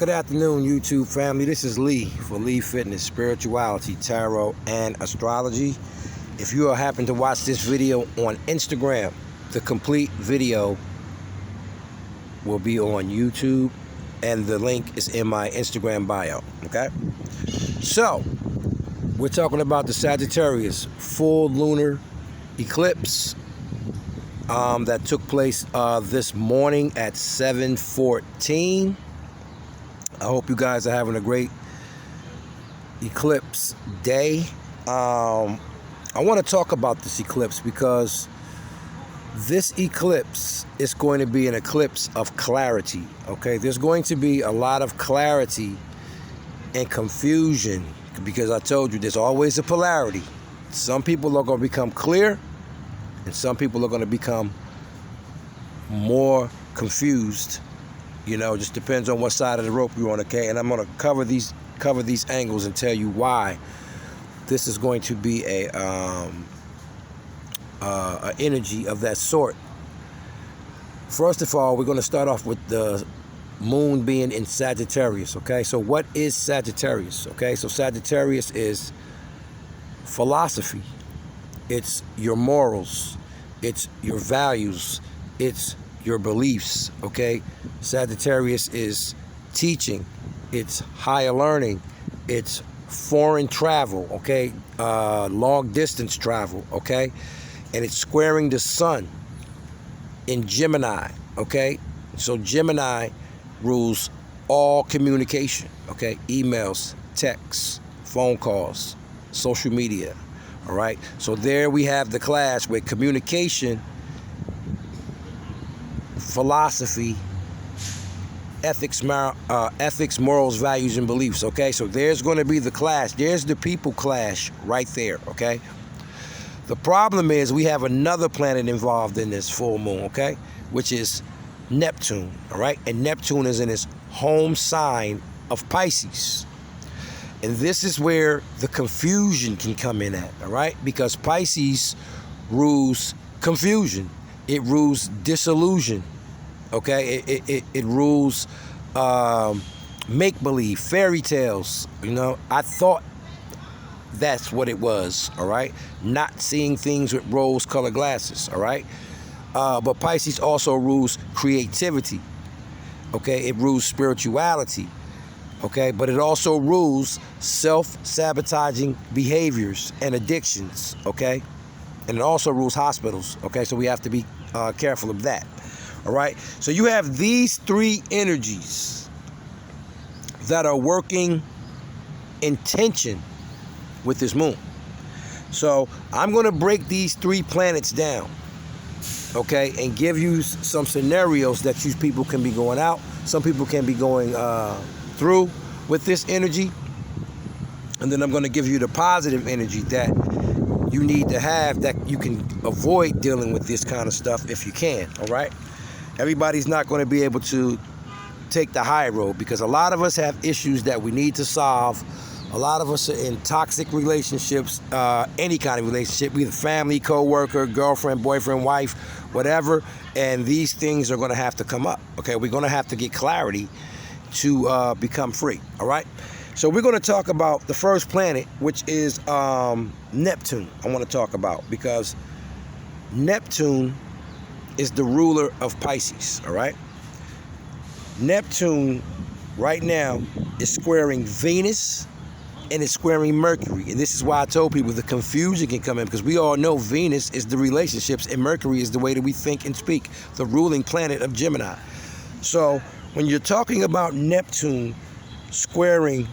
Good afternoon, YouTube family. This is Lee for Lee Fitness, Spirituality, Tarot, and Astrology. If you happen to watch this video on Instagram, the complete video will be on YouTube, and the link is in my Instagram bio, okay? So, we're talking about the Sagittarius full lunar eclipse that took place this morning at 7:14. I hope you guys are having a great eclipse day. I want to talk about this eclipse because this eclipse is going to be an eclipse of clarity, okay? There's going to be a lot of clarity and confusion because I told you there's always a polarity. Some people are going to become clear and some people are going to become more confused. You know, just depends on what side of the rope you're on, okay? And I'm going to cover these angles and tell you why this is going to be a energy of that sort. First of all, we're going to start off with the moon being in Sagittarius, okay? So what is Sagittarius, okay? So Sagittarius is philosophy. It's your morals. It's your values. It's your beliefs, okay? Sagittarius is teaching, it's higher learning, it's foreign travel, okay? Long distance travel, okay? And it's squaring the sun in Gemini, okay? So Gemini rules all communication, okay? Emails, texts, phone calls, social media, all right? So there we have the clash where communication, philosophy, ethics, morals, values, and beliefs, okay? So there's going to be the clash. There's the people clash right there, okay? The problem is we have another planet involved in this full moon, okay? Which is Neptune, all right? And Neptune is in its home sign of Pisces. And this is where the confusion can come in at, all right? Because Pisces rules confusion. It rules disillusion, okay? It rules make-believe, fairy tales, you know? I thought that's what it was, all right? Not seeing things with rose-colored glasses, all right? But Pisces also rules creativity, okay? It rules spirituality, okay? But it also rules self-sabotaging behaviors and addictions, okay? And it also rules hospitals, okay? So we have to be careful of that, all right? So you have these three energies that are working in tension with this moon. So I'm going to break these three planets down, okay, and give you some scenarios that you people can be going out. Some people can be going through with this energy. And then I'm going to give you the positive energy that you need to have that you can avoid dealing with this kind of stuff if you can, all right? Everybody's not going to be able to take the high road because a lot of us have issues that we need to solve. A lot of us are in toxic relationships, any kind of relationship, either family, co-worker, girlfriend, boyfriend, wife, whatever, and these things are going to have to come up, okay? We're going to have to get clarity to become free, all right? So we're going to talk about the first planet, which is Neptune. I want to talk about because Neptune is the ruler of Pisces, all right? Neptune right now is squaring Venus and it's squaring Mercury. And this is why I told people the confusion can come in because we all know Venus is the relationships and Mercury is the way that we think and speak, the ruling planet of Gemini. So when you're talking about Neptune squaring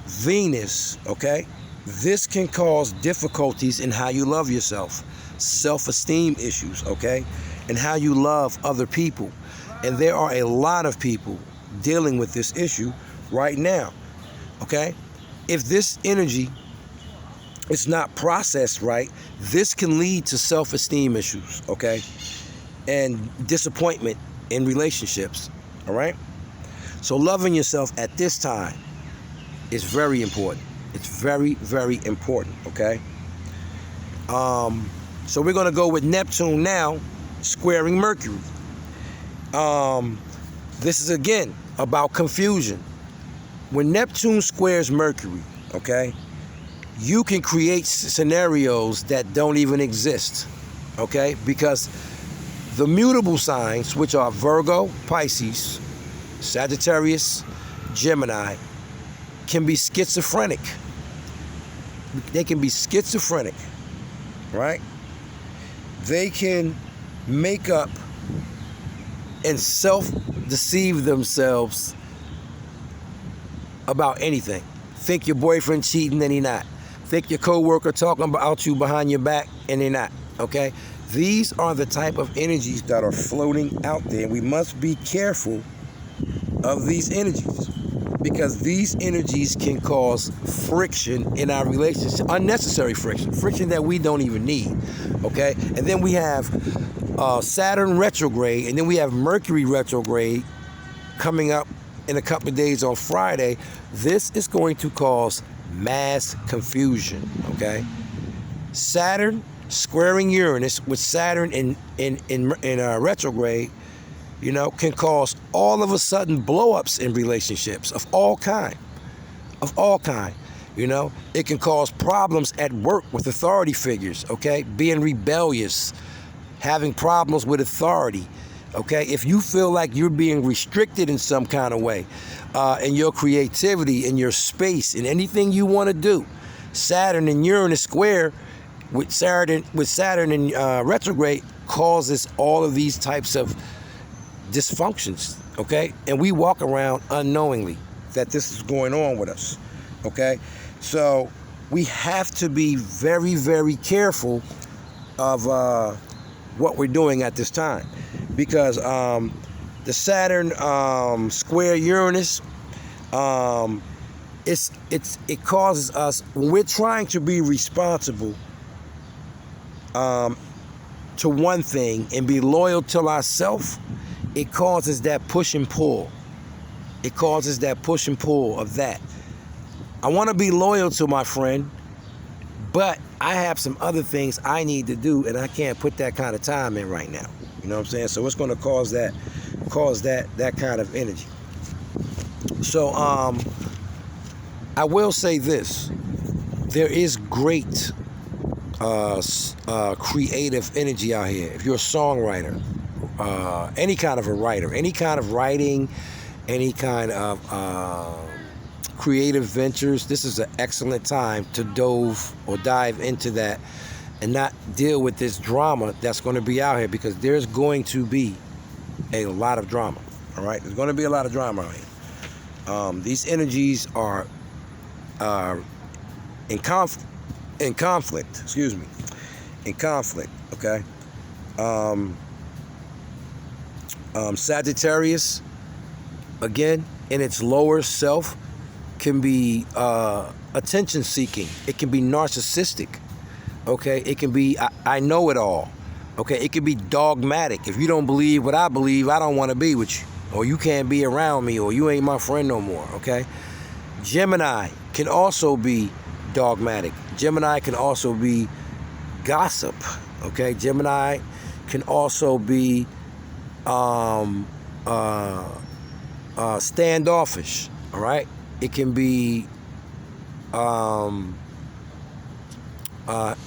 Venus, okay, this can cause difficulties in how you love yourself, self-esteem issues, okay, and how you love other people. And there are a lot of people dealing with this issue right now, okay? If this energy is not processed right, this can lead to self-esteem issues, okay, and disappointment in relationships, all right? So loving yourself at this time is very important. It's very, very important, okay? So we're going to go with Neptune now, squaring Mercury. This is, again, about confusion. when Neptune squares Mercury, okay, you can create scenarios that don't even exist, okay? Because the mutable signs, which are Virgo, Pisces, Sagittarius, Gemini, can be schizophrenic. They can be schizophrenic, right? They can make up and self-deceive themselves about anything. Think your boyfriend cheating and he not. Think your coworker talking about you behind your back and they're not, okay? These are the type of energies that are floating out there. We must be careful of these energies because these energies can cause friction in our relationship, unnecessary friction that we don't even need, okay? And then we have Saturn retrograde, and then we have Mercury retrograde coming up in a couple of days on Friday. This is going to cause mass confusion, okay? Saturn squaring Uranus with Saturn in retrograde, you know, can cause all of a sudden blow-ups in relationships of all kind, you know. It can cause problems at work with authority figures, okay? Being rebellious, having problems with authority, okay? If you feel like you're being restricted in some kind of way, in your creativity, in your space, in anything you want to do, Saturn and Uranus square with Saturn in retrograde causes all of these types of dysfunctions, okay? And we walk around unknowingly that this is going on with us, okay? So we have to be very, very careful of what we're doing at this time, because the Saturn square Uranus, it causes us, when we're trying to be responsible to one thing and be loyal to ourselves, it causes that push and pull. It causes that push and pull of that. I want to be loyal to my friend, but I have some other things I need to do, and I can't put that kind of time in right now. You know what I'm saying? So it's going to cause that kind of energy. So I will say this: there is great creative energy out here. If you're a songwriter, any kind of a writer, any kind of writing, any kind of creative ventures, this is an excellent time to dive into that and not deal with this drama that's going to be out here, because there's going to be a lot of drama. All right, there's going to be a lot of drama out here. These energies are in conflict. Excuse me, in conflict. Okay. Sagittarius, again, in its lower self, can be attention seeking. It can be narcissistic. Okay, it can be I know it all. Okay, it can be dogmatic. If you don't believe what I believe, I don't want to be with you, or you can't be around me, or you ain't my friend no more. Okay. Gemini can also be dogmatic. Gemini can also be gossip. Okay, Gemini can also be standoffish. All right, it can be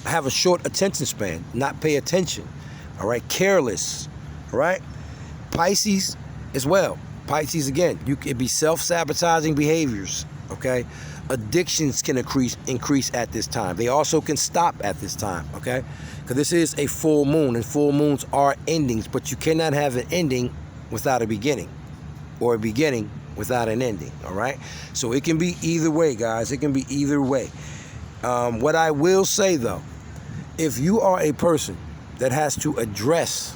have a short attention span, not pay attention. All right, careless. All right, Pisces as well. Pisces again, it be self-sabotaging behaviors. Okay, addictions can increase at this time. They also can stop at this time. Okay, because this is a full moon, and full moons are endings, but you cannot have an ending without a beginning, or a beginning without an ending. All right, so it can be either way, guys. It can be either way. What I will say though, if you are a person that has to address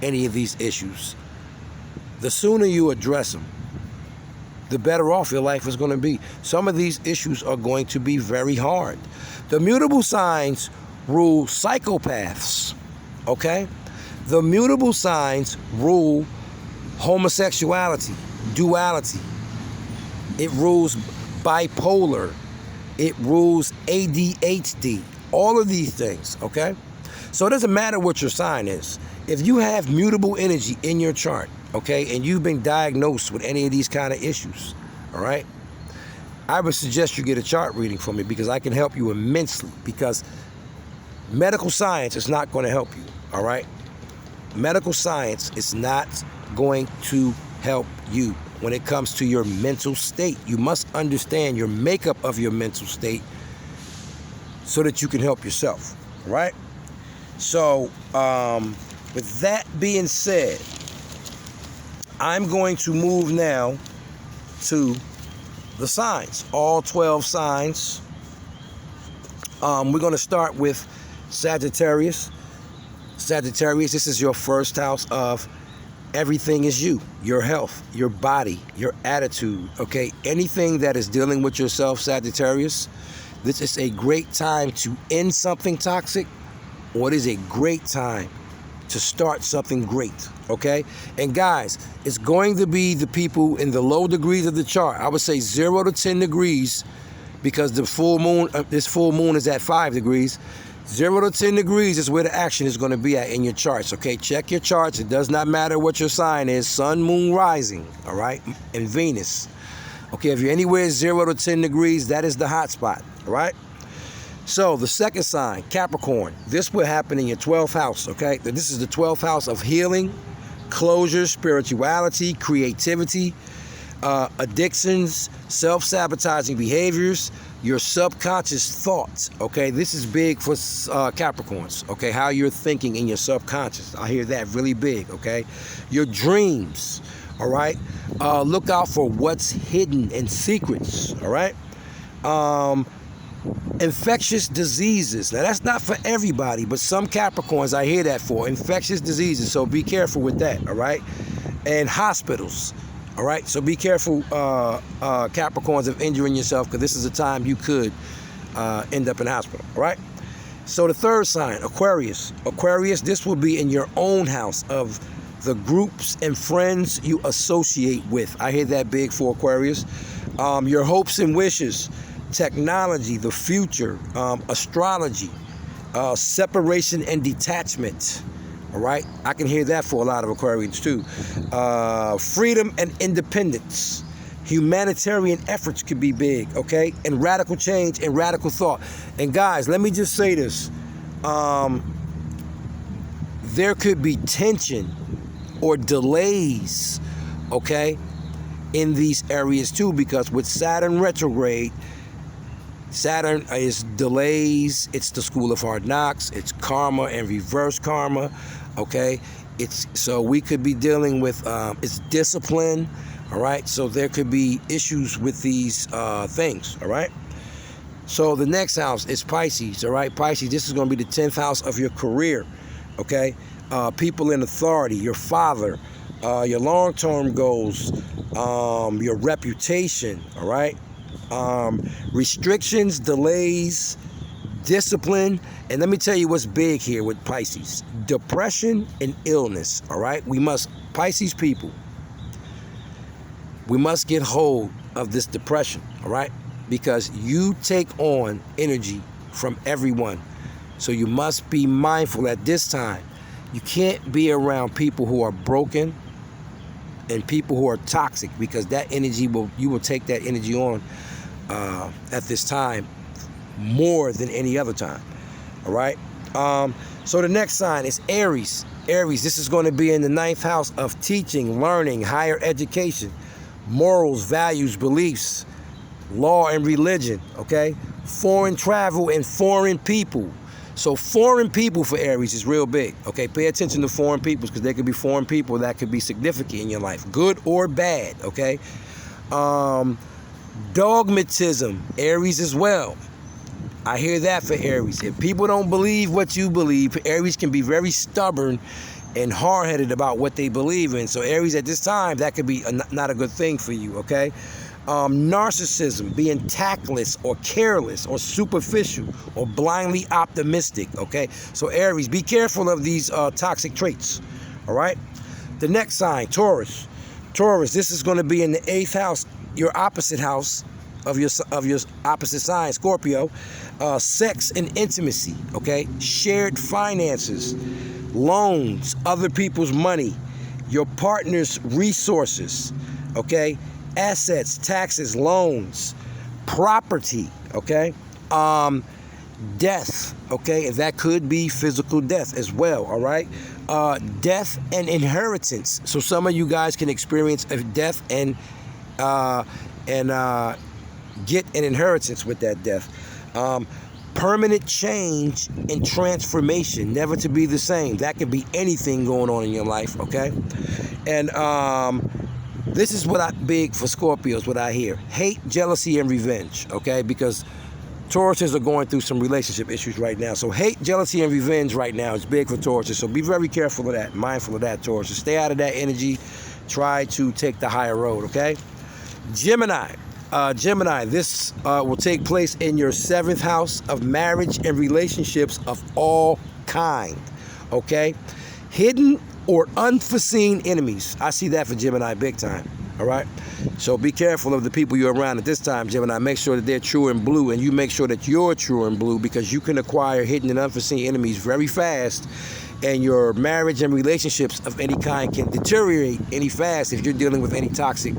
any of these issues, the sooner you address them, the better off your life is going to be. Some of these issues are going to be very hard. The mutable signs rule psychopaths, okay? The mutable signs rule homosexuality, duality. It rules bipolar. It rules ADHD. All of these things, okay? So it doesn't matter what your sign is. If you have mutable energy in your chart, okay, and you've been diagnosed with any of these kind of issues, all right, I would suggest you get a chart reading from me, because I can help you immensely, because medical science is not going to help you, all right? Medical science is not going to help you when it comes to your mental state. You must understand your makeup of your mental state so that you can help yourself, right? So, with that being said, I'm going to move now to the signs, all 12 signs. We're going to start with Sagittarius. Sagittarius, this is your first house of everything is you, your health, your body, your attitude, okay? Anything that is dealing with yourself, Sagittarius, this is a great time to end something toxic, or it is a great time to start something great, okay? And guys, it's going to be the people in the low degrees of the chart. I would say 0 to 10 degrees, because the full moon, this full moon is at 5 degrees. 0 to 10 degrees is where the action is going to be at in your charts, okay? Check your charts. It does not matter what your sign is. Sun, moon, rising, all right? And Venus. Okay, if you're anywhere 0 to 10 degrees, that is the hot spot, all right? So the second sign, Capricorn, this will happen in your 12th house, okay? This is the 12th house of healing, closure, spirituality, creativity, addictions, self-sabotaging behaviors, your subconscious thoughts, okay? This is big for Capricorns, okay? How you're thinking in your subconscious. I hear that really big, okay? Your dreams, all right? Look out for what's hidden and secrets, all right? Infectious diseases. Now, that's not for everybody, but some Capricorns, I hear that for. Infectious diseases, so be careful with that, all right? And hospitals, all right? So be careful, Capricorns, of injuring yourself, because this is a time you could end up in hospital, all right? So the third sign, Aquarius. Aquarius, this will be in your own house of the groups and friends you associate with. I hear that big for Aquarius. Your hopes and wishes, technology, the future, astrology, separation and detachment, all right? I can hear that for a lot of Aquarians too. Freedom and independence. Humanitarian efforts could be big, okay? And radical change and radical thought. And guys, let me just say this. There could be tension or delays, okay, in these areas too, because with Saturn retrograde, Saturn is delays, it's the school of hard knocks, it's karma and reverse karma, okay? So we could be dealing with, it's discipline, all right? So there could be issues with these things, all right? So the next house is Pisces, all right? Pisces, this is gonna be the 10th house of your career, okay? People in authority, your father, your long-term goals, your reputation, all right? Restrictions, delays, discipline, and let me tell you what's big here with Pisces. Depression and illness, all right? Pisces people, we must get hold of this depression, all right? Because you take on energy from everyone. So you must be mindful at this time. You can't be around people who are broken and people who are toxic, because that energy you will take that energy on at this time more than any other time, all right? So the next sign is Aries. Aries, this is going to be in the 9th house of teaching, learning, higher education, morals, values, beliefs, law and religion, okay? Foreign travel and foreign people. So foreign people for Aries is real big, okay? Pay attention to foreign peoples, because there could be foreign people that could be significant in your life, good or bad, okay? Dogmatism, Aries as well. I hear that for Aries. If people don't believe what you believe, Aries can be very stubborn and hard-headed about what they believe in. So Aries, at this time, that could be not a good thing for you, okay? Narcissism, being tactless or careless or superficial or blindly optimistic, okay? So Aries, be careful of these toxic traits, all right? The next sign, Taurus. Taurus, this is going to be in the 8th house, your opposite house of your opposite sign, Scorpio. Sex and intimacy, okay? Shared finances, loans, other people's money, your partner's resources, okay? Assets, taxes, loans, property, okay? Death, okay? And that could be physical death as well, all right? Death and inheritance. So some of you guys can experience a death and get an inheritance with that death. Permanent change and transformation, never to be the same. That could be anything going on in your life, okay? And this is what big for Scorpios, what I hear. Hate, jealousy, and revenge, okay? Because Tauruses are going through some relationship issues right now. So hate, jealousy, and revenge right now is big for Tauruses. So be very careful of that, mindful of that, Tauruses. Stay out of that energy. Try to take the higher road, okay? Gemini. Gemini, this will take place in your 7th house of marriage and relationships of all kind, okay? Hidden or unforeseen enemies. I see that for Gemini big time, all right? So be careful of the people you're around at this time, Gemini. Make sure that they're true and blue, and you make sure that you're true and blue, because you can acquire hidden and unforeseen enemies very fast, and your marriage and relationships of any kind can deteriorate any fast if you're dealing with any toxic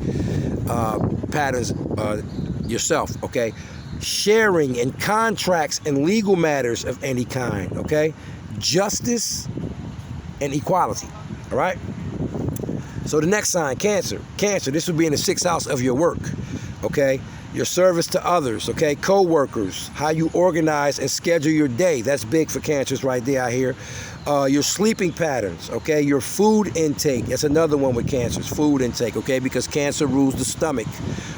patterns yourself, okay? Sharing and contracts and legal matters of any kind, okay? Justice and equality, all right? So the next sign, Cancer. Cancer, this would be in the 6th house of your work, okay? Your service to others, okay? Co-workers, how you organize and schedule your day. That's big for Cancers right there, I hear. Your sleeping patterns, okay? Your food intake. That's another one with Cancers, food intake, okay? Because Cancer rules the stomach,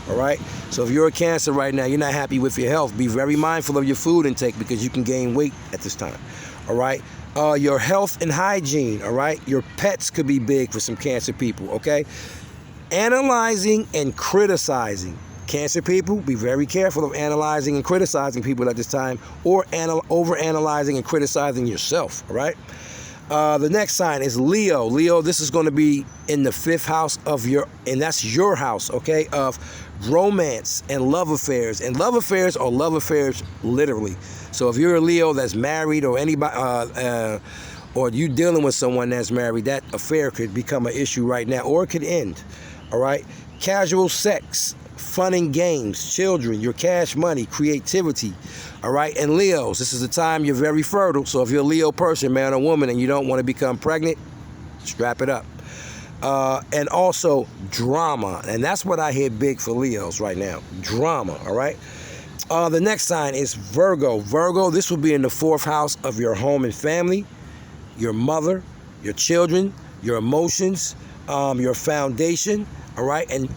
all right? So if you're a Cancer right now, you're not happy with your health, be very mindful of your food intake, because you can gain weight at this time, all right? Your health and hygiene, all right? Your pets could be big for some Cancer people, okay? Analyzing and criticizing. Cancer people, be very careful of analyzing and criticizing people at this time, or over-analyzing and criticizing yourself, all right? The next sign is Leo. Leo, this is going to be in the 5th house of and that's your house, okay, of romance and love affairs. And love affairs are love affairs literally. So if you're a Leo that's married, or anybody, or you dealing with someone that's married, that affair could become an issue right now, or it could end, all right? Casual sex, fun and games, children, your cash money, creativity, all right? And Leos, this is the time you're very fertile. So if you're a Leo person, man or woman, and you don't want to become pregnant, strap it up. And also drama, and that's what I hear big for Leos right now, drama, all right? The next sign is Virgo. Virgo, this will be in the 4th house of your home and family, your mother, your children, your emotions, your foundation, all right? And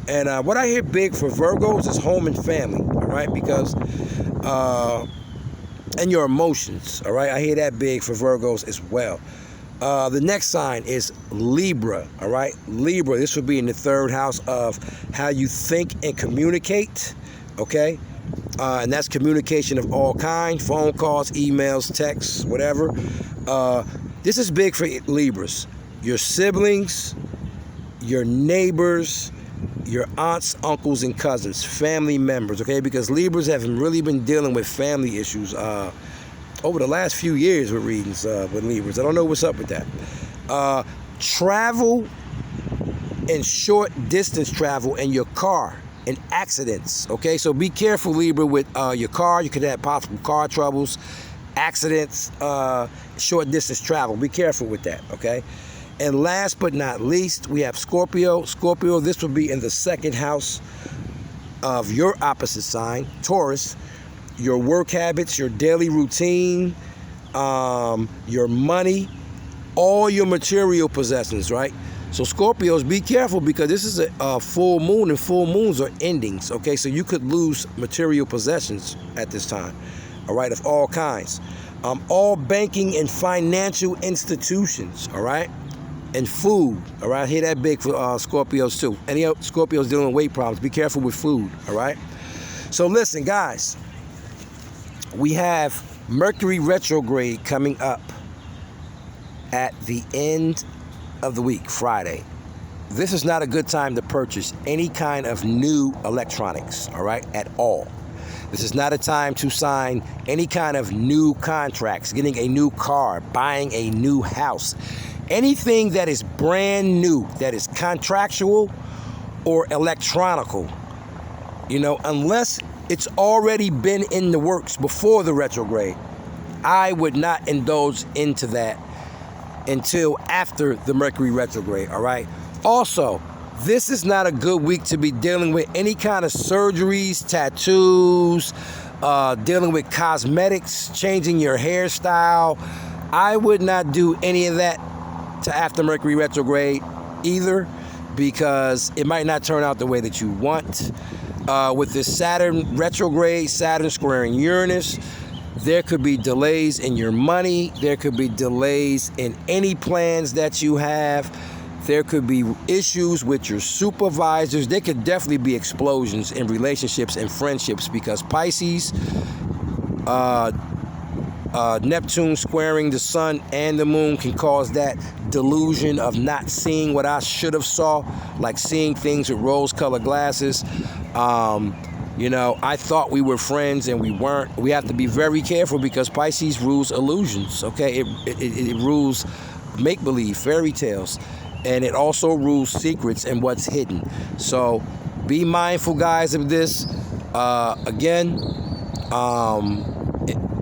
what I hear big for Virgos is home and family, all right? Because, and your emotions, all right? I hear that big for Virgos as well. The next sign is Libra, all right? Libra, this will be in the 3rd house of how you think and communicate, okay? And that's communication of all kind, phone calls, emails, texts, whatever. This is big for Libras. Your siblings, your neighbors, your aunts, uncles, and cousins, family members, okay? Because Libras have really been dealing with family issues over the last few years with readings with Libras. I don't know what's up with that. Travel and short distance travel in your car and accidents, okay? So be careful, Libra, with your car. You could have possible car troubles, accidents, short distance travel. Be careful with that, okay? And last but not least, we have Scorpio. Scorpio, this will be in the 2nd house of your opposite sign, Taurus. Your work habits, your daily routine, your money, all your material possessions, right? So Scorpios, be careful, because this is a full moon, and full moons are endings, okay? So you could lose material possessions at this time, all right, of all kinds. All banking and financial institutions, all right? And food, all right? I hear that big for Scorpios too. Any Scorpios dealing with weight problems, be careful with food, all right? So listen, guys, we have Mercury retrograde coming up at the end of the week, Friday. This is not a good time to purchase any kind of new electronics, all right, at all. This is not a time to sign any kind of new contracts, getting a new car, buying a new house. Anything that is brand new, that is contractual or electronical, you know, unless It's already been in the works before the retrograde. I would not indulge into that until after the Mercury retrograde, all right? Also, this is not a good week to be dealing with any kind of surgeries, tattoos, dealing with cosmetics, changing your hairstyle. I would not do any of that to after Mercury retrograde either, because it might not turn out the way that you want. With this Saturn retrograde, Saturn squaring Uranus, there could be delays in your money. There could be delays in any plans that you have. There could be issues with your supervisors. There could definitely be explosions in relationships and friendships, because Pisces, Neptune squaring the sun and the moon can cause that delusion of not seeing what I should have saw, like seeing things with rose-colored glasses. You know, I thought we were friends and we weren't. We have to be very careful, because Pisces rules illusions, okay? It rules make-believe, fairy tales, and it also rules secrets and what's hidden. So be mindful, guys, of this. Again,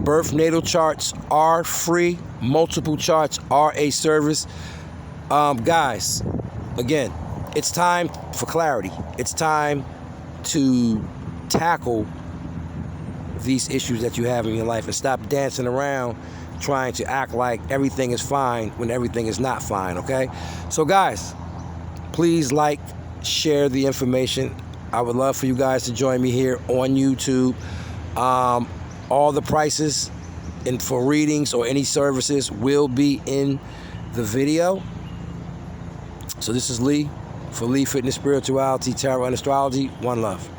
birth natal charts are free. Multiple charts are a service. Guys, again, it's time for clarity. It's time to tackle these issues that you have in your life and stop dancing around trying to act like everything is fine when everything is not fine, okay? So guys, please like, share the information. I would love for you guys to join me here on YouTube. All the prices and for readings or any services will be in the video. So this is Lee for Lee Fitness Spirituality, Tarot and Astrology. One love.